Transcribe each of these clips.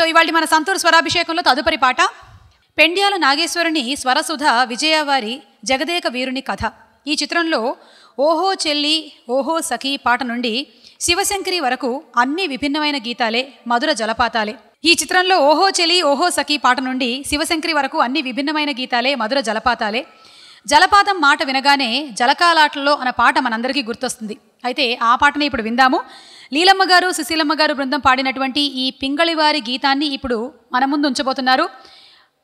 So ఇవాళ మన సంతూర్ స్వరాభిషేకంలో తదుపరి పాట పెండ్యాల నాగేశ్వరుని స్వరసుధ విజయవారి జగదేక వీరుని కథ. ఈ చిత్రంలో ఓహో చెల్లి ఓహో సఖీ పాట నుండి శివశంకరి వరకు అన్ని విభిన్నమైన గీతాలే, మధుర జలపాతాలే. ఈ చిత్రంలో ఓహో చెలి ఓహో సఖీ పాట నుండి శివశంకరి వరకు అన్ని విభిన్నమైన గీతాలే, మధుర జలపాతాలే. జలపాతం మాట వినగానే జలకాలాటల్లో అన్న పాట మనందరికీ గుర్తొస్తుంది. అయితే ఆ పాటని ఇప్పుడు విందాము. లీలమ్మ గారు, సుశీలమ్మ గారు బృందం పాడినటువంటి ఈ పింగళివారి గీతాన్ని ఇప్పుడు మన ముందు ఉంచబోతున్నారు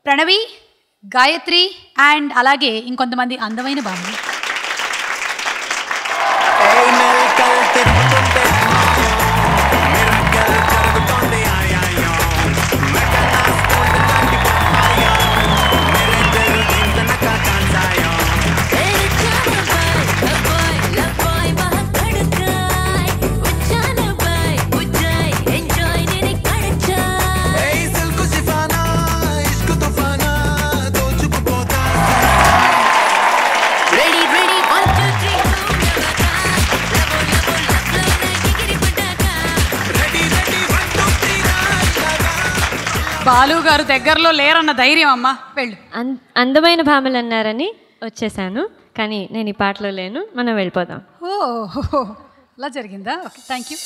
ప్రణవి, గాయత్రి అండ్ అలాగే ఇంకొంతమంది అందమైన బామ్మ. బాలు గారు దగ్గరలో లేరన్న ధైర్యం అమ్మా, వెళ్ళు. అందమైన భామలు అన్నారని వచ్చేసాను, కానీ నేను ఈ పాటలో లేను. మనం వెళ్ళిపోదాం. ఓ అలా జరిగిందా? Okay, thank you.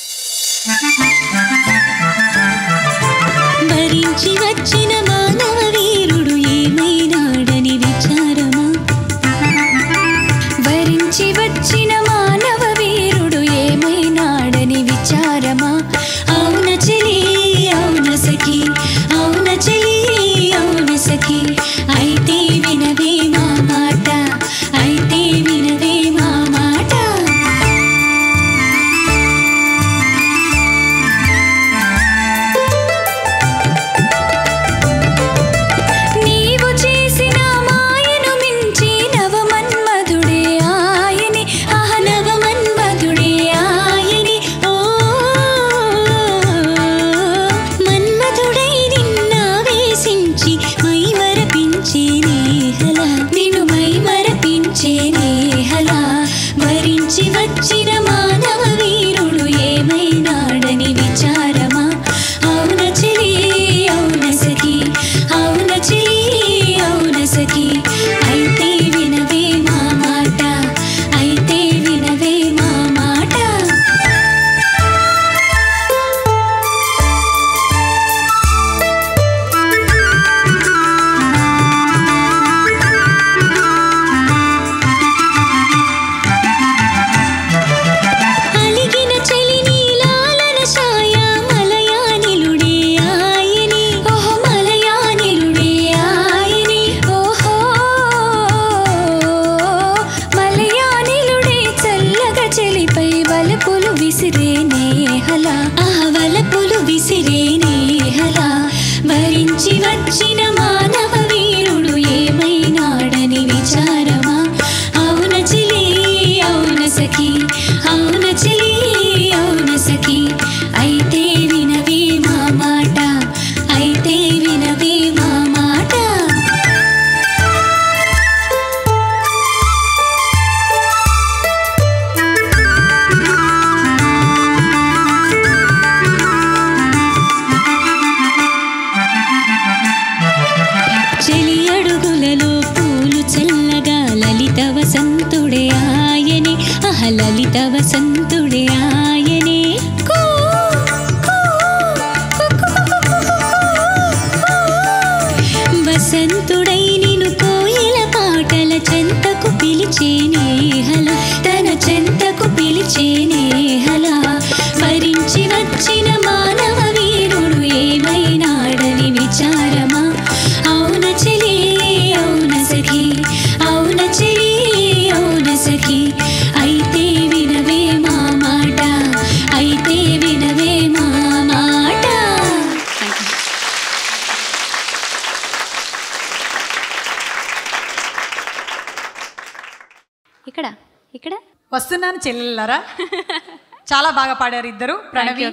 భరించి వచ్చిన మానవ వీరుడు ఏమైనాడని విచారమా, భరించి వచ్చిన మానవ వీరుడు ఏమైనాడని విచారమా. అవున చెలి అవున సఖీ, అవున చెలి అవున సఖీ, అయితే వినవే మా మాట, అయితే వినవే మా మాట. నీవు చేసిన మాయను మించి నవమన్మధుడే ఆయని, ఆహ నవమన్మధుడే ఆయని. ఓ మన్మధుడై నిన్న వేసించి మై మరపించే నేహలా, నిన్ను మై మరపించే నేహలా. భరించి వచ్చిన మానవ వీరుడు ఏమైనాడని విచారమా. అవున చెలి అవున సఖీ, అవున చెలి అవున సఖీ, అయితే వినవే మా మాట, అయితే వినవే మా మాట. అలిగిన చెలి నీలాలన ఛాయ మలయానిలుడే ఆయని, ఓహో మలయానిలుడే ఆయని. ఓహో మలయానిలుడే చల్లగా చెలిపై వలపులు విసిరే నేహలా, ఆహ వలపులు విసిరే నేహలా. భరించి వచ్చిన మానవ వీరుడు ఏమైనాడని విచారమా. అవున చెలి అవున సఖీ, అవున చెలి అవున సఖీ, అయితే వినవే మా మాట, అయితే వినవే మా మాట. చెలి అడుగులలో పూలు చల్లగా లలిత వసంతుడే ఆయని, ఆహ లలిత వసంతుడే ఆయని. కూ, కూ, వసంతుడై నిన్ను కోయిల పాటల చెంతకు పిలిచే నేహల, తన చెంతకు పిలిచే నేహల. భరించి వచ్చిన మానవ వీరుడు ఏమైనాడని విచారమా. అవున చెలి అవున సఖీ, అవున చెలి అవున సఖీ, అయితే వినవే మా మాట, అయితే వినవే మా మాట. ఇక్కడ ఇక్కడ వస్తున్నాను చెల్లెళ్ళారా. చాలా బాగా పాడారు ఇద్దరు, Pranavi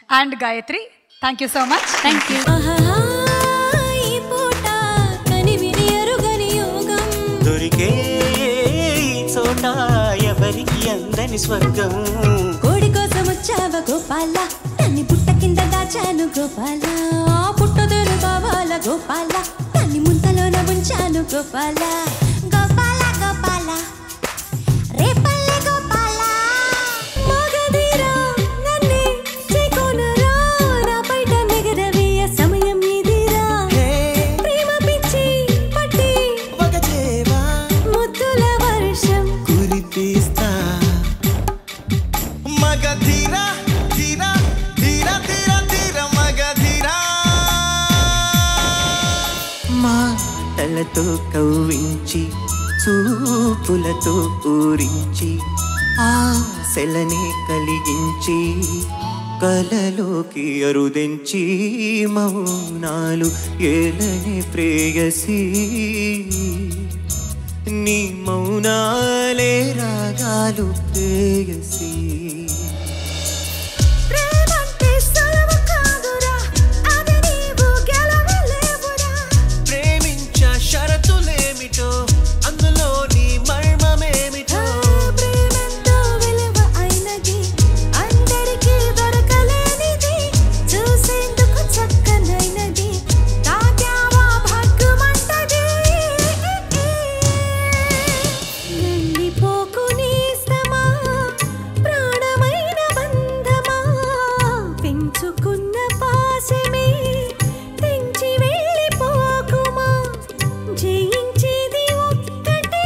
and Gayatri. Thank you so much. Thank you. ఈ పూట కనివిని ఎరుగని యోగం దొరికే చోట ఎవరికి అందని స్వర్గం. కోడి కోసం వచ్చావ గోపాల, నన్ను పుట్ట కింద దాచాను గోపాల. గోపాల గోపాల గోపాల రేపల్లె గోపాల మగధీరా నన్నే చేకొనరా నా బయట నిగరవేయ సమయం ఇదిరా ప్రేమ పిచ్చి పట్టి వగచేవా ముద్దుల వర్షం కురిపిస్తా మగధీరా ధీరా ధీరా ధీరా ధీరా మగధీరా మాటలతో కవ్వించి చూపులతో ఊరించి ఆశలనే కలిగించి కలలోకి అరుదించి మౌనాలు ఏలనే ప్రేయసి నీ మౌనాలే రాగాలు ప్రేయసి షరతులేమిటో అందులో నీ మర్మమేమిటో ప్రేమంతో విలువ అయినది అందరికీ దొరకలేనిది చూసేందుకు చక్కనైనది తాగావా భగ్గుమంటది వెళ్ళిపోకు నీస్తమా ప్రాణమైన బంధమా పెంచుకున్న పాశమే తెంచి వెళ్ళిపోకుమా జయించేది ఒక్కటే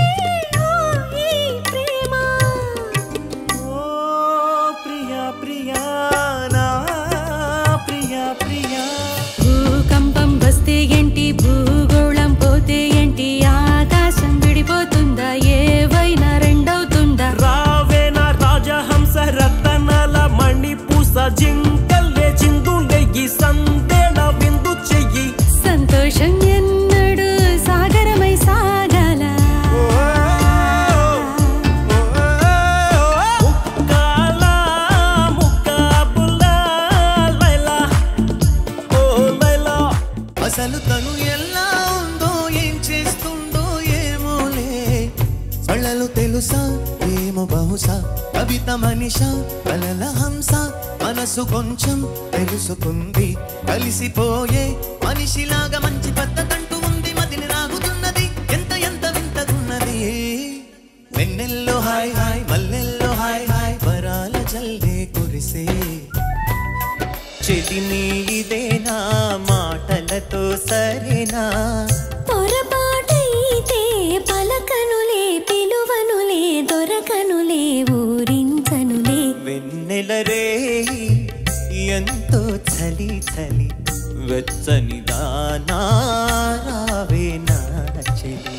ఈ ప్రేమ ఓ ప్రియా ప్రియా నా ప్రియా ప్రియా భూకంపం వస్తే ఏంటి భూగోళం పోతే ఏంటి ఆకాశం విడిపోతుందా ఏవైనా రెండవుతుందా రావేనా రాజహంస రతనాల మణిపూస జింకల్లే చిందుండే ఈ సందేళ విందు చెయ్యి సంతోషం ఎన్నడు సాగరమై సాగాల అసలు తను ఎలా ఉందో ఏం చేస్తుందో ఏమోలే కళ్ళలు తెలుసా ఏమో బహుశా కవిత మనిష కలల హంస మనసు కొంచెం తెలుసుకుంది కలిసిపోయే మనిషిలాగా మంచి పద్ధతంటూ ఉంది మదిని రాగుతున్నది ఎంత ఎంత వింతగున్నది వెన్నెల్లో హాయ్ హాయ్ మల్లెల్లో హాయ్ హాయ్ వరాల జల్దే కురిసే చెలిని ఇదేనా మాటలతో సరేనా పొరపాటైతే పలకనులే పిలువనులే దొరకనులే ఊరించనులే వెన్నెల రే ఎంతో చలి చలి వెచ్చని దానా రావే నా చెలి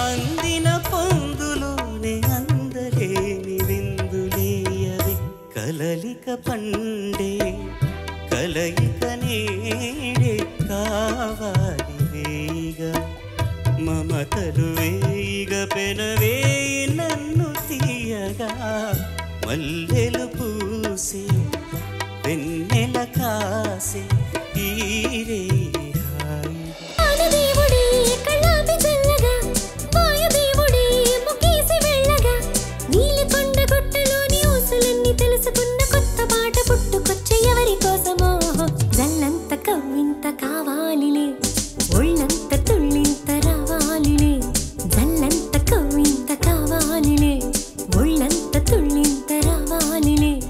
అందిన పొందులోనే అందలేని విందులేయవి కలలిక పండే కలయిక నీడే కావాలి వేయిగా మమతలు వేయిగా పెనవేయి నన్ను తీయగా మల్లెలు పూసే